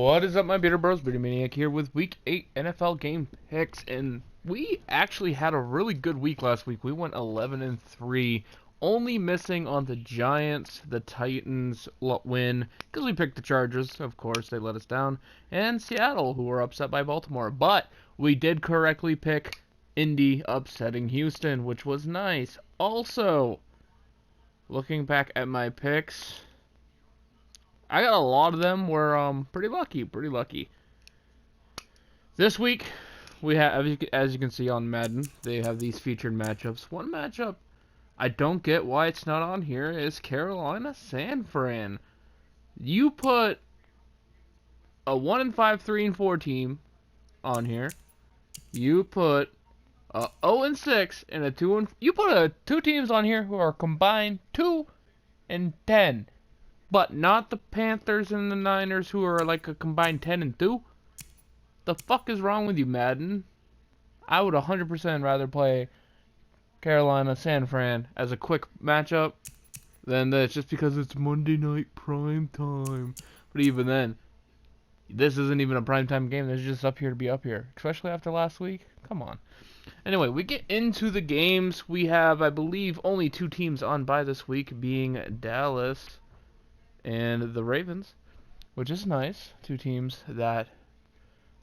What is up, my beater bros? Me-SaNu here with Week 8 NFL game picks, and we actually had a really good week last week. We went 11-3, only missing on the Giants, the Titans win, because we picked the Chargers. Of course, they let us down, and Seattle, who were upset by Baltimore. But we did correctly pick Indy upsetting Houston, which was nice. Also, looking back at my picks, I got a lot of them were pretty lucky. This week we have, as you can see on Madden, they have these featured matchups. One matchup I don't get why it's not on here is Carolina-San Fran. You put a 1-5, 3-4 team on here. You put a 0-6 and a 2. You put two teams on here who are combined 2-10. But not the Panthers and the Niners, who are like a combined 10-2. The fuck is wrong with you, Madden? I would 100% rather play Carolina-San Fran as a quick matchup than this, just because it's Monday night prime time. But even then, this isn't even a prime time game. This is just up here to be up here, especially after last week. Come on. Anyway, we get into the games. We have, I believe, only two teams on bye this week, being Dallas and the Ravens, which is nice. Two teams that,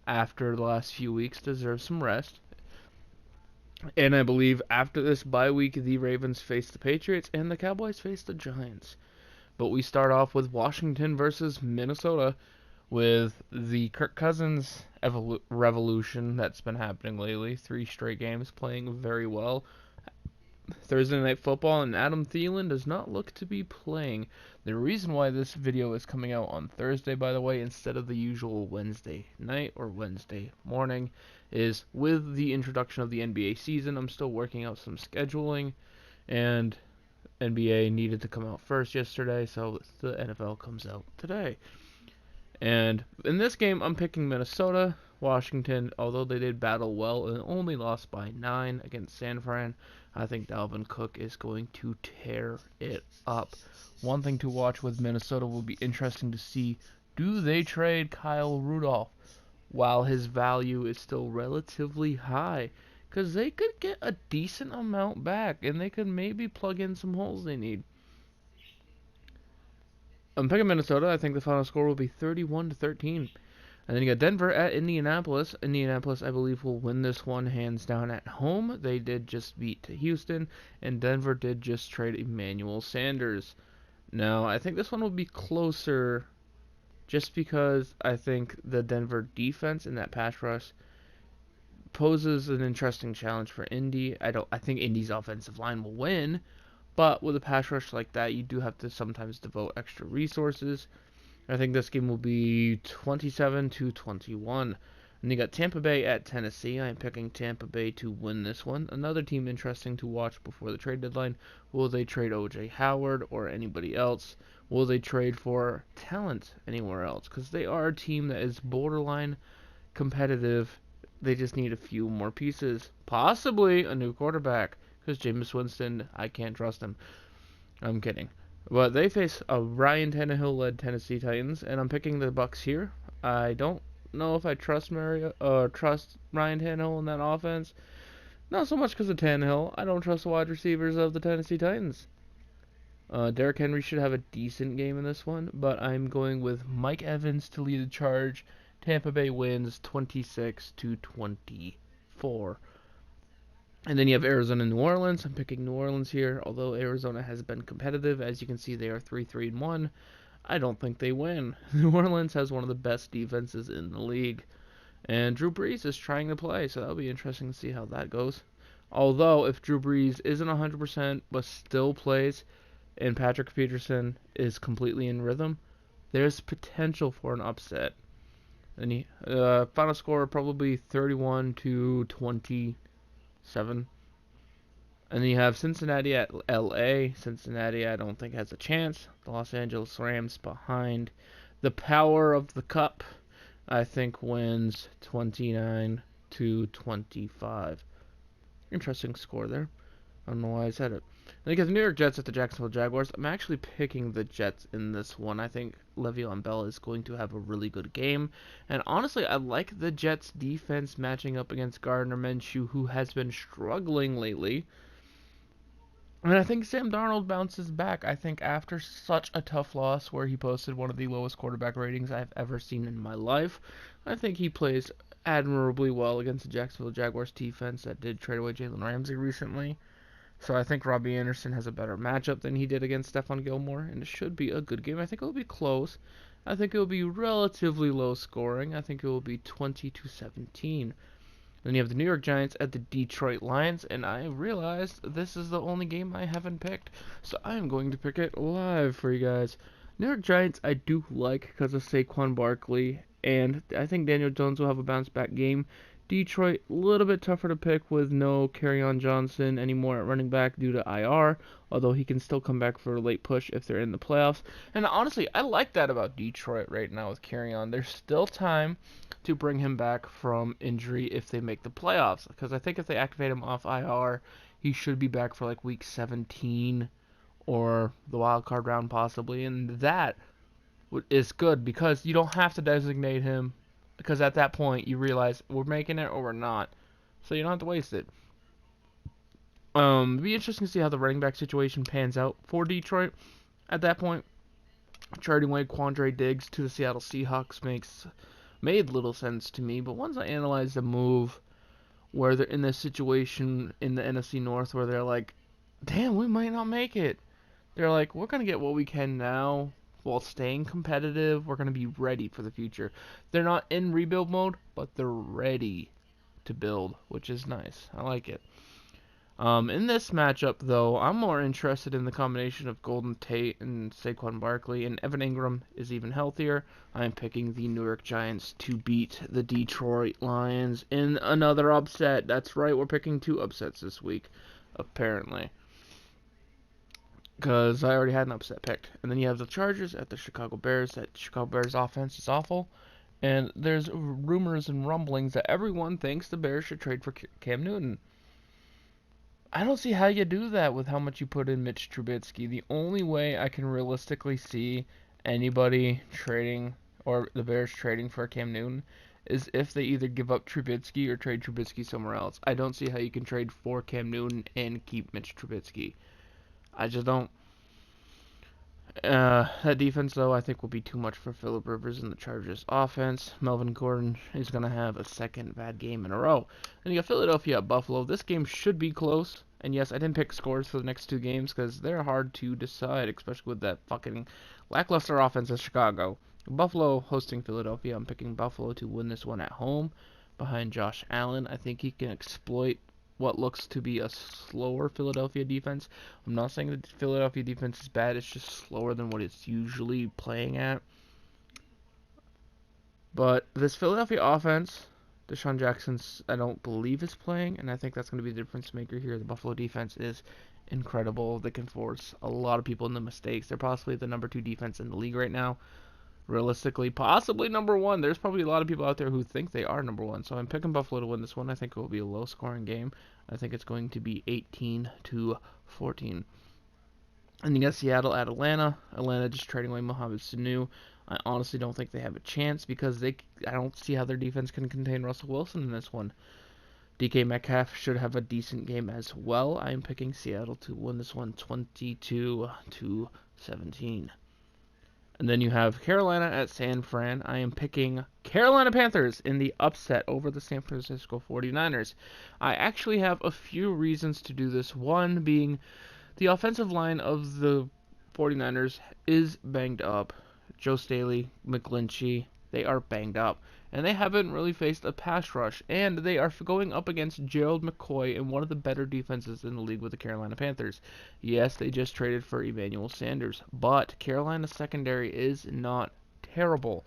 after the last few weeks, deserve some rest. And I believe after this bye week, the Ravens face the Patriots and the Cowboys face the Giants. But we start off with Washington versus Minnesota, with the Kirk Cousins revolution that's been happening lately. 3 straight games playing very well. Thursday Night Football, and Adam Thielen does not look to be playing. The reason why this video is coming out on Thursday, by the way, instead of the usual Wednesday night or Wednesday morning, is with the introduction of the NBA season. I'm still working out some scheduling, and NBA needed to come out first yesterday, so the NFL comes out today. And in this game, I'm picking Minnesota. Washington, although they did battle well and only lost by 9 against San Fran, I think Dalvin Cook is going to tear it up. One thing to watch with Minnesota will be interesting to see, do they trade Kyle Rudolph while his value is still relatively high? Because they could get a decent amount back, and they could maybe plug in some holes they need. I'm picking Minnesota. I think the final score will be 31-13. And then you got Denver at Indianapolis. Indianapolis, I believe, will win this one hands down at home. They did just beat Houston, and Denver did just trade Emmanuel Sanders. Now, I think this one will be closer just because I think the Denver defense and that pass rush poses an interesting challenge for Indy. I think Indy's offensive line will win, but with a pass rush like that, you do have to sometimes devote extra resources. I think this game will be 27-21. And you got Tampa Bay at Tennessee. I'm picking Tampa Bay to win this one. Another team interesting to watch before the trade deadline. Will they trade O.J. Howard or anybody else? Will they trade for talent anywhere else? Because they are a team that is borderline competitive. They just need a few more pieces. Possibly a new quarterback. Because Jameis Winston, I can't trust him. I'm kidding. But they face a Ryan Tannehill-led Tennessee Titans, and I'm picking the Bucs here. I don't know if I trust Ryan Tannehill in that offense. Not so much because of Tannehill. I don't trust the wide receivers of the Tennessee Titans. Derrick Henry should have a decent game in this one, but I'm going with Mike Evans to lead the charge. Tampa Bay wins 26-24. And then you have Arizona and New Orleans. I'm picking New Orleans here. Although Arizona has been competitive, as you can see, they are 3-1. I don't think they win. New Orleans has one of the best defenses in the league. And Drew Brees is trying to play, so that'll be interesting to see how that goes. Although, if Drew Brees isn't 100% but still plays, and Patrick Peterson is completely in rhythm, there's potential for an upset. And final score probably 31-27. And then you have Cincinnati at LA. Cincinnati, I don't think has a chance. The Los Angeles Rams behind. The power of the cup, I think, wins 29-25. Interesting score there. I don't know why I said it. Then you get the New York Jets at the Jacksonville Jaguars. I'm actually picking the Jets in this one. I think Le'Veon Bell is going to have a really good game. And honestly, I like the Jets defense matching up against Gardner Minshew, who has been struggling lately. And I think Sam Darnold bounces back. I think after such a tough loss where he posted one of the lowest quarterback ratings I've ever seen in my life, I think he plays admirably well against the Jacksonville Jaguars defense that did trade away Jalen Ramsey recently. So I think Robbie Anderson has a better matchup than he did against Stephon Gilmore, and it should be a good game. I think it will be close. I think it will be relatively low scoring. I think it will be 20-17. Then you have the New York Giants at the Detroit Lions, and I realized this is the only game I haven't picked, so I am going to pick it live for you guys. New York Giants I do like because of Saquon Barkley, and I think Daniel Jones will have a bounce-back game. Detroit, a little bit tougher to pick with no Kerryon Johnson anymore at running back due to IR, although he can still come back for a late push if they're in the playoffs. And honestly, I like that about Detroit right now with Kerryon. There's still time to bring him back from injury if they make the playoffs, because I think if they activate him off IR, he should be back for like week 17 or the wild card round possibly, and that is good because you don't have to designate him, because at that point you realize we're making it or we're not, so you don't have to waste it. It'd be interesting to see how the running back situation pans out for Detroit. At that point, trading away Quandre Diggs to the Seattle Seahawks made little sense to me, but once I analyzed the move where they're in this situation in the NFC North where they're like, damn, we might not make it. They're like, we're going to get what we can now while staying competitive. We're going to be ready for the future. They're not in rebuild mode, but they're ready to build, which is nice. I like it. In this matchup, though, I'm more interested in the combination of Golden Tate and Saquon Barkley, and Evan Ingram is even healthier. I'm picking the New York Giants to beat the Detroit Lions in another upset. That's right, we're picking 2 upsets this week, apparently, because I already had an upset picked. And then you have the Chargers at the Chicago Bears. That Chicago Bears offense is awful, and there's rumors and rumblings that everyone thinks the Bears should trade for Cam Newton. I don't see how you do that with how much you put in Mitch Trubisky. The only way I can realistically see anybody trading, or the Bears trading for Cam Newton, is if they either give up Trubisky or trade Trubisky somewhere else. I don't see how you can trade for Cam Newton and keep Mitch Trubisky. I just don't. That defense, though, I think will be too much for Phillip Rivers and the Chargers offense. Melvin Gordon is going to have a second bad game in a row. And you got Philadelphia at Buffalo. This game should be close. And yes, I didn't pick scores for the next 2 games because they're hard to decide, especially with that fucking lackluster offense of Chicago. Buffalo hosting Philadelphia. I'm picking Buffalo to win this one at home behind Josh Allen. I think he can exploit what looks to be a slower Philadelphia defense. I'm not saying that the Philadelphia defense is bad, it's just slower than what it's usually playing at. But this Philadelphia offense, Deshaun Jackson, I don't believe is playing, and I think that's going to be the difference maker here. The Buffalo defense is incredible. They can force a lot of people into mistakes. They're possibly the number 2 defense in the league right now. Realistically, possibly number 1. There's probably a lot of people out there who think they are number 1. So I'm picking Buffalo to win this one. I think it will be a low-scoring game. I think it's going to be 18-14. And you got Seattle at Atlanta. Atlanta just trading away Me-SaNu. I honestly don't think they have a chance because I don't see how their defense can contain Russell Wilson in this one. DK Metcalf should have a decent game as well. I am picking Seattle to win this one 22-17. And then you have Carolina at San Fran. I am picking Carolina Panthers in the upset over the San Francisco 49ers. I actually have a few reasons to do this. One being the offensive line of the 49ers is banged up. Joe Staley, McGlinchey, they are banged up. And they haven't really faced a pass rush. And they are going up against Gerald McCoy in one of the better defenses in the league with the Carolina Panthers. Yes, they just traded for Emmanuel Sanders, but Carolina's secondary is not terrible.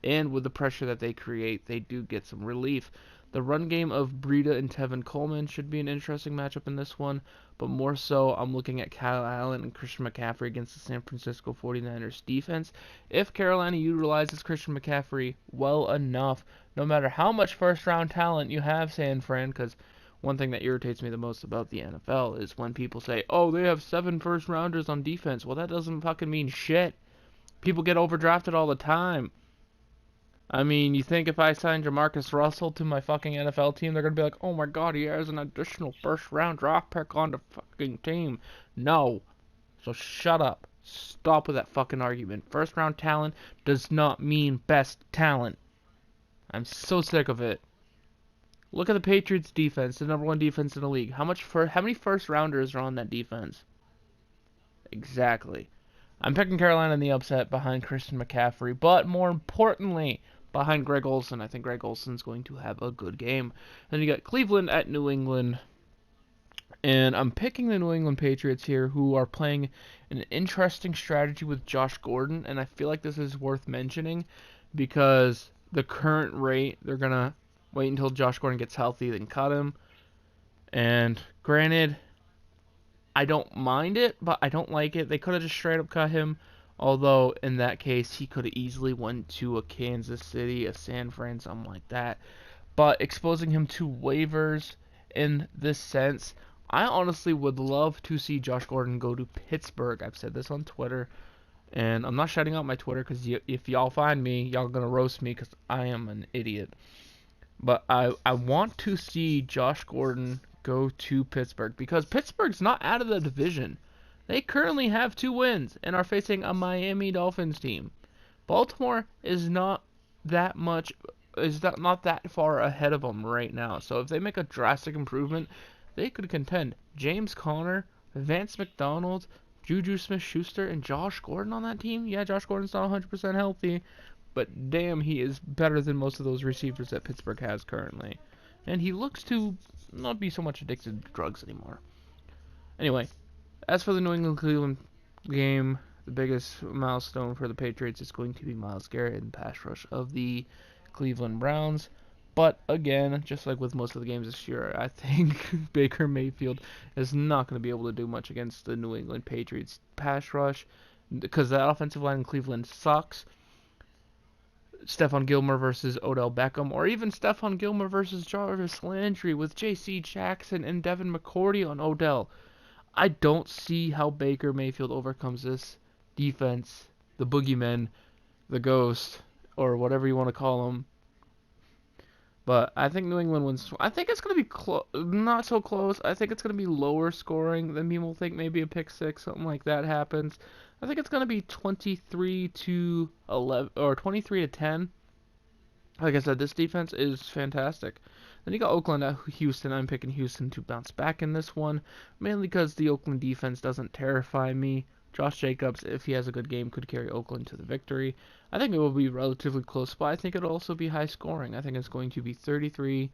And with the pressure that they create, they do get some relief. The run game of Breida and Tevin Coleman should be an interesting matchup in this one, but more so I'm looking at Kyle Allen and Christian McCaffrey against the San Francisco 49ers defense. If Carolina utilizes Christian McCaffrey well enough, no matter how much first-round talent you have, San Fran, because one thing that irritates me the most about the NFL is when people say, oh, they have 7 first-rounders on defense. Well, that doesn't fucking mean shit. People get overdrafted all the time. I mean, you think if I signed Jamarcus Russell to my fucking NFL team, they're going to be like, oh my god, he has an additional first-round draft pick on the fucking team. No. So shut up. Stop with that fucking argument. First-round talent does not mean best talent. I'm so sick of it. Look at the Patriots defense, the #1 defense in the league. How many first-rounders are on that defense? Exactly. I'm picking Carolina in the upset behind Christian McCaffrey, but more importantly, behind Greg Olsen. I think Greg Olsen's going to have a good game. Then you got Cleveland at New England. And I'm picking the New England Patriots here, who are playing an interesting strategy with Josh Gordon. And I feel like this is worth mentioning because the current rate, they're going to wait until Josh Gordon gets healthy, then cut him. And granted, I don't mind it, but I don't like it. They could have just straight up cut him. Although, in that case, he could have easily went to a Kansas City, a San Fran, something like that. But exposing him to waivers in this sense, I honestly would love to see Josh Gordon go to Pittsburgh. I've said this on Twitter. And I'm not shouting out my Twitter because if y'all find me, y'all going to roast me because I am an idiot. But I want to see Josh Gordon go to Pittsburgh because Pittsburgh's not out of the division. They currently have 2 wins and are facing a Miami Dolphins team. Baltimore is not that far ahead of them right now. So if they make a drastic improvement, they could contend. James Conner, Vance McDonald, Juju Smith-Schuster, and Josh Gordon on that team. Yeah, Josh Gordon's not 100% healthy, but damn, he is better than most of those receivers that Pittsburgh has currently. And he looks to not be so much addicted to drugs anymore. Anyway, as for the New England-Cleveland game, the biggest milestone for the Patriots is going to be Myles Garrett in the pass rush of the Cleveland Browns. But again, just like with most of the games this year, I think Baker Mayfield is not going to be able to do much against the New England Patriots pass rush because the offensive line in Cleveland sucks. Stephon Gilmore versus Odell Beckham, or even Stephon Gilmore versus Jarvis Landry with J.C. Jackson and Devin McCourty on Odell. I don't see how Baker Mayfield overcomes this defense, the boogeyman, the ghost, or whatever you want to call him. But I think New England wins. I think it's going to be not so close. I think it's going to be lower scoring than people think. Maybe a pick six, something like that happens. I think it's going to be 23-11 or 23-10. Like I said, this defense is fantastic. Then you got Oakland at Houston. I'm picking Houston to bounce back in this one, mainly because the Oakland defense doesn't terrify me. Josh Jacobs, if he has a good game, could carry Oakland to the victory. I think it will be relatively close, but I think it'll also be high scoring. I think it's going to be 33-27.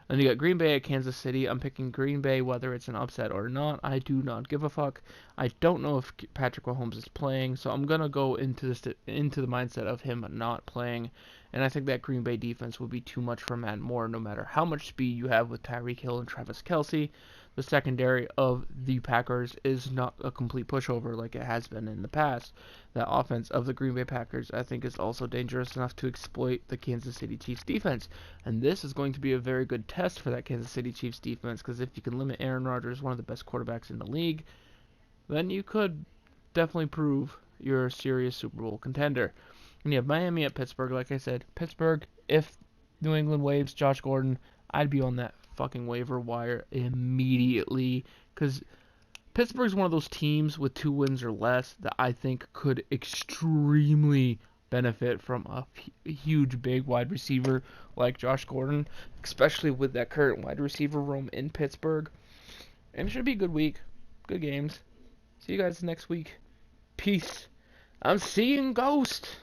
Then you got Green Bay at Kansas City. I'm picking Green Bay whether it's an upset or not. I do not give a fuck. I don't know if Patrick Mahomes is playing, so I'm gonna go into the mindset of him not playing. And I think that Green Bay defense will be too much for Matt Moore, no matter how much speed you have with Tyreek Hill and Travis Kelce. The secondary of the Packers is not a complete pushover like it has been in the past. The offense of the Green Bay Packers, I think, is also dangerous enough to exploit the Kansas City Chiefs defense. And this is going to be a very good test for that Kansas City Chiefs defense, because if you can limit Aaron Rodgers, one of the best quarterbacks in the league, then you could definitely prove you're a serious Super Bowl contender. And you have Miami at Pittsburgh. Like I said, Pittsburgh, if New England waives Josh Gordon, I'd be on that fucking waiver wire immediately, because Pittsburgh's one of those teams with 2 wins or less that I think could extremely benefit from a huge big wide receiver like Josh Gordon, especially with that current wide receiver room in Pittsburgh. And it should be a good week, good games. See you guys next week. Peace. I'm seeing Ghost.